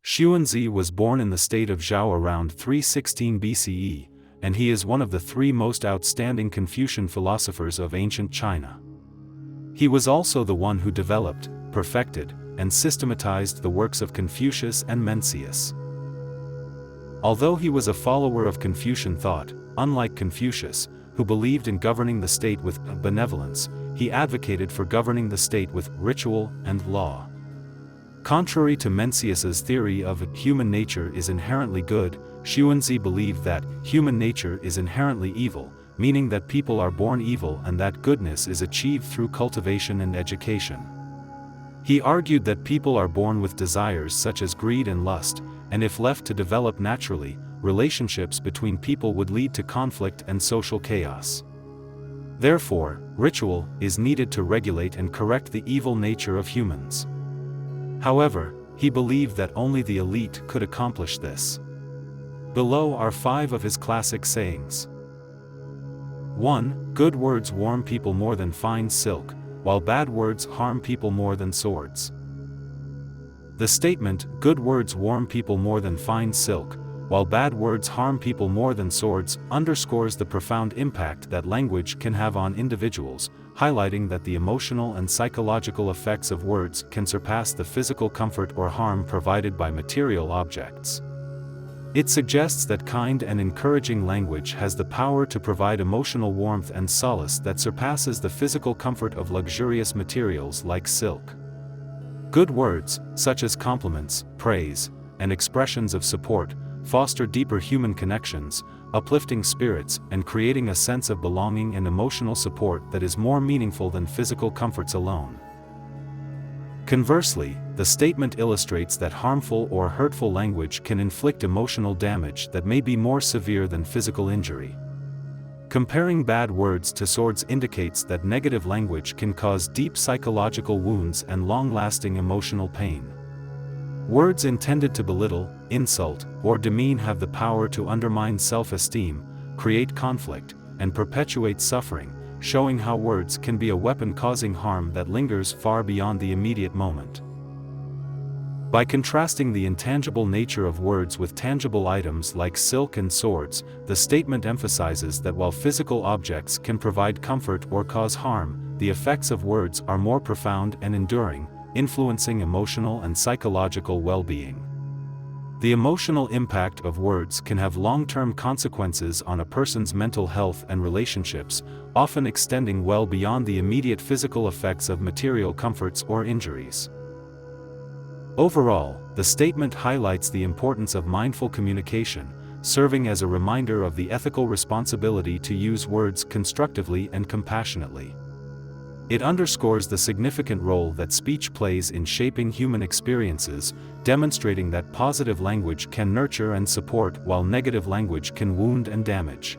Xunzi was born in the state of Zhao around 316 BCE, and he is one of the three most outstanding Confucian philosophers of ancient China. He was also the one who developed, perfected, and systematized the works of Confucius and Mencius. Although he was a follower of Confucian thought, unlike Confucius, who believed in governing the state with benevolence, he advocated for governing the state with ritual and law. Contrary to Mencius's theory of human nature is inherently good, Xunzi believed that human nature is inherently evil, meaning that people are born evil and that goodness is achieved through cultivation and education. He argued that people are born with desires such as greed and lust, and if left to develop naturally, relationships between people would lead to conflict and social chaos. Therefore, ritual is needed to regulate and correct the evil nature of humans. However, he believed that only the elite could accomplish this. Below are 5 of his classic sayings. 1. Good words warm people more than fine silk, while bad words harm people more than swords. The statement, "Good words warm people more than fine silk, while bad words harm people more than swords," underscores the profound impact that language can have on individuals, highlighting that the emotional and psychological effects of words can surpass the physical comfort or harm provided by material objects. It suggests that kind and encouraging language has the power to provide emotional warmth and solace that surpasses the physical comfort of luxurious materials like silk. Good words, such as compliments, praise, and expressions of support, foster deeper human connections, uplifting spirits and creating a sense of belonging and emotional support that is more meaningful than physical comforts alone. Conversely, the statement illustrates that harmful or hurtful language can inflict emotional damage that may be more severe than physical injury. Comparing bad words to swords indicates that negative language can cause deep psychological wounds and long-lasting emotional pain. Words intended to belittle, insult, or demean have the power to undermine self-esteem, create conflict, and perpetuate suffering, showing how words can be a weapon causing harm that lingers far beyond the immediate moment. By contrasting the intangible nature of words with tangible items like silk and swords, the statement emphasizes that while physical objects can provide comfort or cause harm, the effects of words are more profound and enduring, influencing emotional and psychological well-being. The emotional impact of words can have long-term consequences on a person's mental health and relationships, often extending well beyond the immediate physical effects of material comforts or injuries. Overall, the statement highlights the importance of mindful communication, serving as a reminder of the ethical responsibility to use words constructively and compassionately. It underscores the significant role that speech plays in shaping human experiences, demonstrating that positive language can nurture and support while negative language can wound and damage.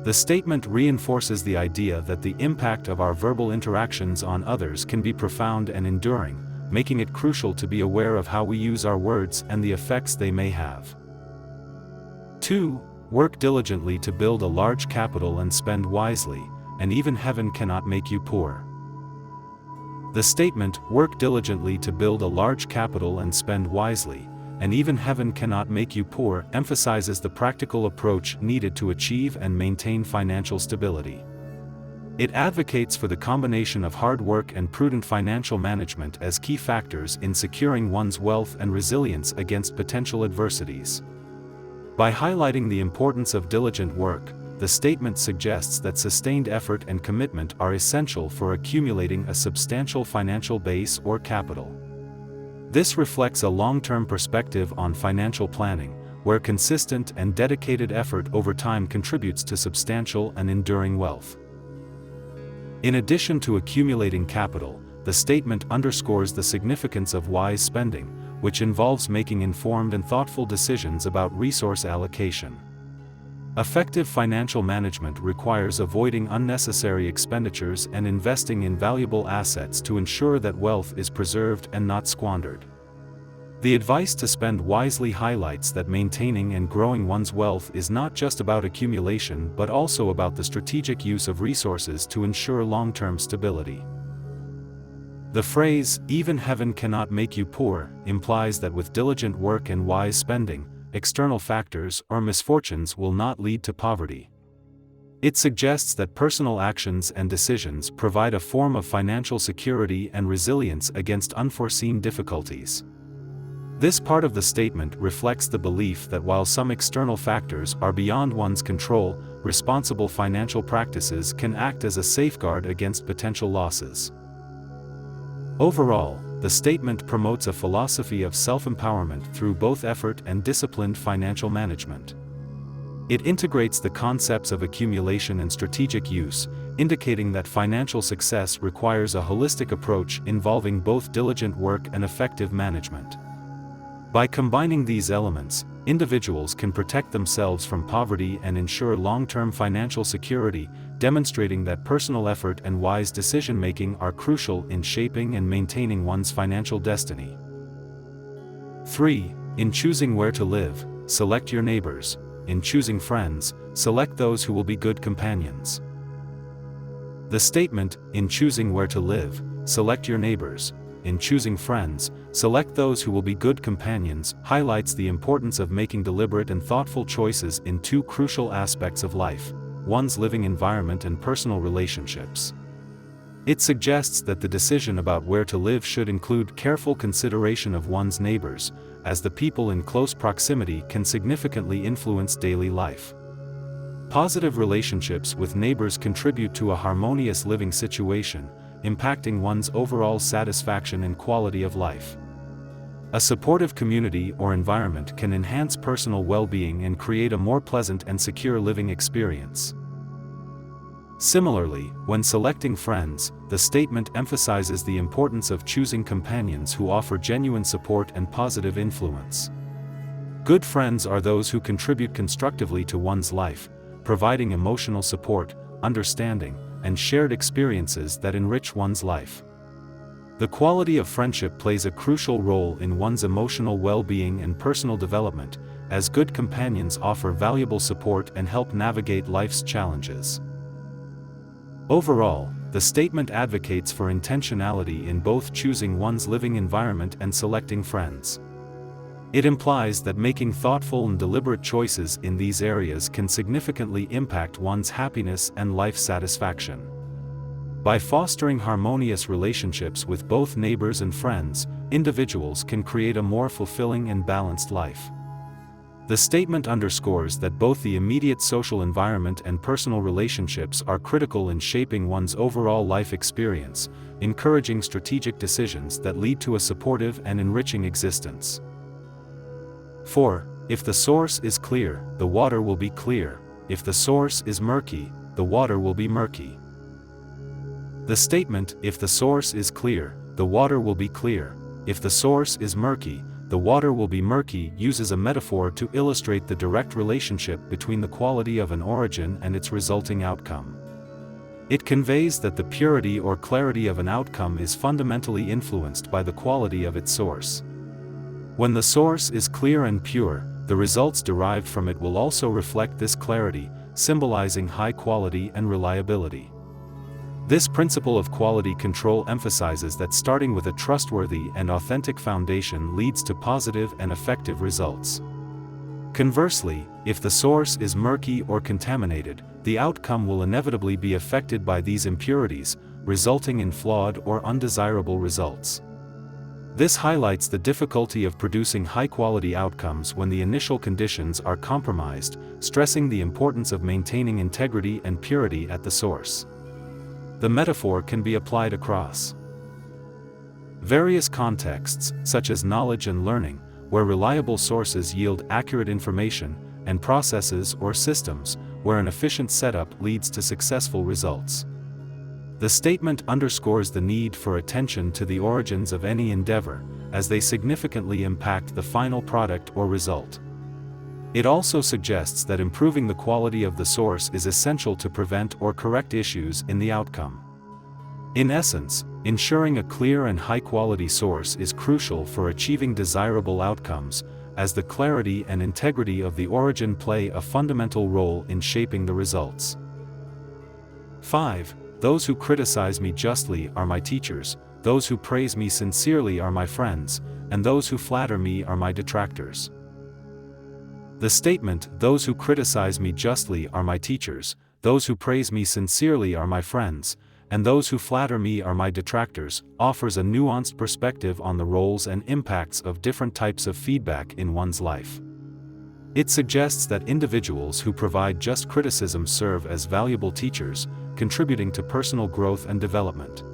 The statement reinforces the idea that the impact of our verbal interactions on others can be profound and enduring, making it crucial to be aware of how we use our words and the effects they may have. 2. Work diligently to build a large capital and spend wisely, and even heaven cannot make you poor. The statement, "Work diligently to build a large capital and spend wisely, and even heaven cannot make you poor," emphasizes the practical approach needed to achieve and maintain financial stability. It advocates for the combination of hard work and prudent financial management as key factors in securing one's wealth and resilience against potential adversities. By highlighting the importance of diligent work, the statement suggests that sustained effort and commitment are essential for accumulating a substantial financial base or capital. This reflects a long-term perspective on financial planning, where consistent and dedicated effort over time contributes to substantial and enduring wealth. In addition to accumulating capital, the statement underscores the significance of wise spending, which involves making informed and thoughtful decisions about resource allocation. Effective financial management requires avoiding unnecessary expenditures and investing in valuable assets to ensure that wealth is preserved and not squandered. The advice to spend wisely highlights that maintaining and growing one's wealth is not just about accumulation but also about the strategic use of resources to ensure long-term stability. The phrase, "even heaven cannot make you poor," implies that with diligent work and wise spending, external factors or misfortunes will not lead to poverty. It suggests that personal actions and decisions provide a form of financial security and resilience against unforeseen difficulties. This part of the statement reflects the belief that while some external factors are beyond one's control, responsible financial practices can act as a safeguard against potential losses. Overall, the statement promotes a philosophy of self-empowerment through both effort and disciplined financial management. It integrates the concepts of accumulation and strategic use, indicating that financial success requires a holistic approach involving both diligent work and effective management. By combining these elements, individuals can protect themselves from poverty and ensure long-term financial security, demonstrating that personal effort and wise decision-making are crucial in shaping and maintaining one's financial destiny. 3. In choosing where to live, select your neighbors. In choosing friends, select those who will be good companions. The statement, "In choosing where to live, select your neighbors. In choosing friends, select those who will be good companions," highlights the importance of making deliberate and thoughtful choices in two crucial aspects of life: one's living environment and personal relationships. It suggests that the decision about where to live should include careful consideration of one's neighbors, as the people in close proximity can significantly influence daily life. Positive relationships with neighbors contribute to a harmonious living situation, impacting one's overall satisfaction and quality of life. A supportive community or environment can enhance personal well-being and create a more pleasant and secure living experience. Similarly, when selecting friends, the statement emphasizes the importance of choosing companions who offer genuine support and positive influence. Good friends are those who contribute constructively to one's life, providing emotional support, understanding, and shared experiences that enrich one's life. The quality of friendship plays a crucial role in one's emotional well-being and personal development, as good companions offer valuable support and help navigate life's challenges. Overall, the statement advocates for intentionality in both choosing one's living environment and selecting friends. It implies that making thoughtful and deliberate choices in these areas can significantly impact one's happiness and life satisfaction. By fostering harmonious relationships with both neighbors and friends, individuals can create a more fulfilling and balanced life. The statement underscores that both the immediate social environment and personal relationships are critical in shaping one's overall life experience, encouraging strategic decisions that lead to a supportive and enriching existence. 4. If the source is clear, the water will be clear. If the source is murky, the water will be murky. The statement, "If the source is clear, the water will be clear. If the source is murky, the water will be murky," uses a metaphor to illustrate the direct relationship between the quality of an origin and its resulting outcome. It conveys that the purity or clarity of an outcome is fundamentally influenced by the quality of its source. When the source is clear and pure, the results derived from it will also reflect this clarity, symbolizing high quality and reliability. This principle of quality control emphasizes that starting with a trustworthy and authentic foundation leads to positive and effective results. Conversely, if the source is murky or contaminated, the outcome will inevitably be affected by these impurities, resulting in flawed or undesirable results. This highlights the difficulty of producing high-quality outcomes when the initial conditions are compromised, stressing the importance of maintaining integrity and purity at the source. The metaphor can be applied across various contexts, such as knowledge and learning, where reliable sources yield accurate information, and processes or systems, where an efficient setup leads to successful results. The statement underscores the need for attention to the origins of any endeavor, as they significantly impact the final product or result. It also suggests that improving the quality of the source is essential to prevent or correct issues in the outcome. In essence, ensuring a clear and high-quality source is crucial for achieving desirable outcomes, as the clarity and integrity of the origin play a fundamental role in shaping the results. 5. Those who criticize me justly are my teachers. those who praise me sincerely are my friends, and those who flatter me are my detractors. The statement, those who criticize me justly are my teachers, those who praise me sincerely are my friends, and those who flatter me are my detractors, offers a nuanced perspective on the roles and impacts of different types of feedback in one's life. It suggests that individuals who provide just criticism serve as valuable teachers, contributing to personal growth and development.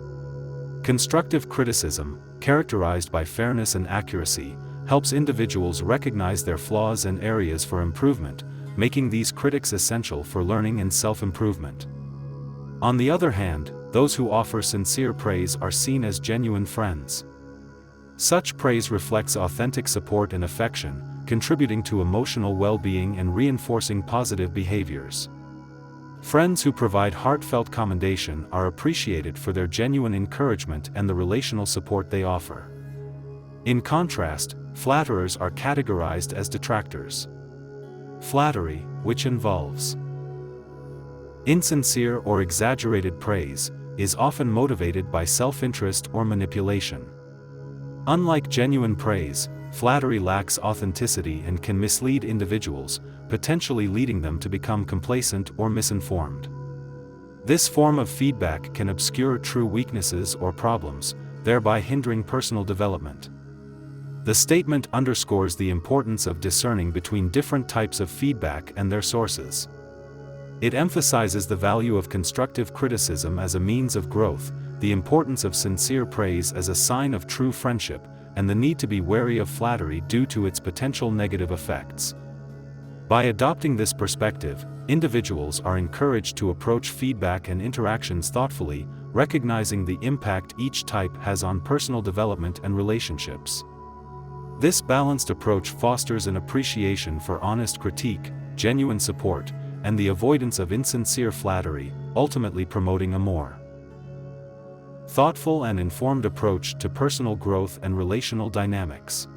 Constructive criticism, characterized by fairness and accuracy, helps individuals recognize their flaws and areas for improvement, making these critics essential for learning and self-improvement. On the other hand, those who offer sincere praise are seen as genuine friends. Such praise reflects authentic support and affection, contributing to emotional well-being and reinforcing positive behaviors. Friends who provide heartfelt commendation are appreciated for their genuine encouragement and the relational support they offer. In contrast, flatterers are categorized as detractors. Flattery, which involves insincere or exaggerated praise, is often motivated by self-interest or manipulation. Unlike genuine praise, flattery lacks authenticity and can mislead individuals, potentially leading them to become complacent or misinformed. This form of feedback can obscure true weaknesses or problems, thereby hindering personal development. The statement underscores the importance of discerning between different types of feedback and their sources. It emphasizes the value of constructive criticism as a means of growth, the importance of sincere praise as a sign of true friendship, and the need to be wary of flattery due to its potential negative effects. By adopting this perspective, individuals are encouraged to approach feedback and interactions thoughtfully, recognizing the impact each type has on personal development and relationships. This balanced approach fosters an appreciation for honest critique, genuine support, and the avoidance of insincere flattery, ultimately promoting a more thoughtful and informed approach to personal growth and relational dynamics.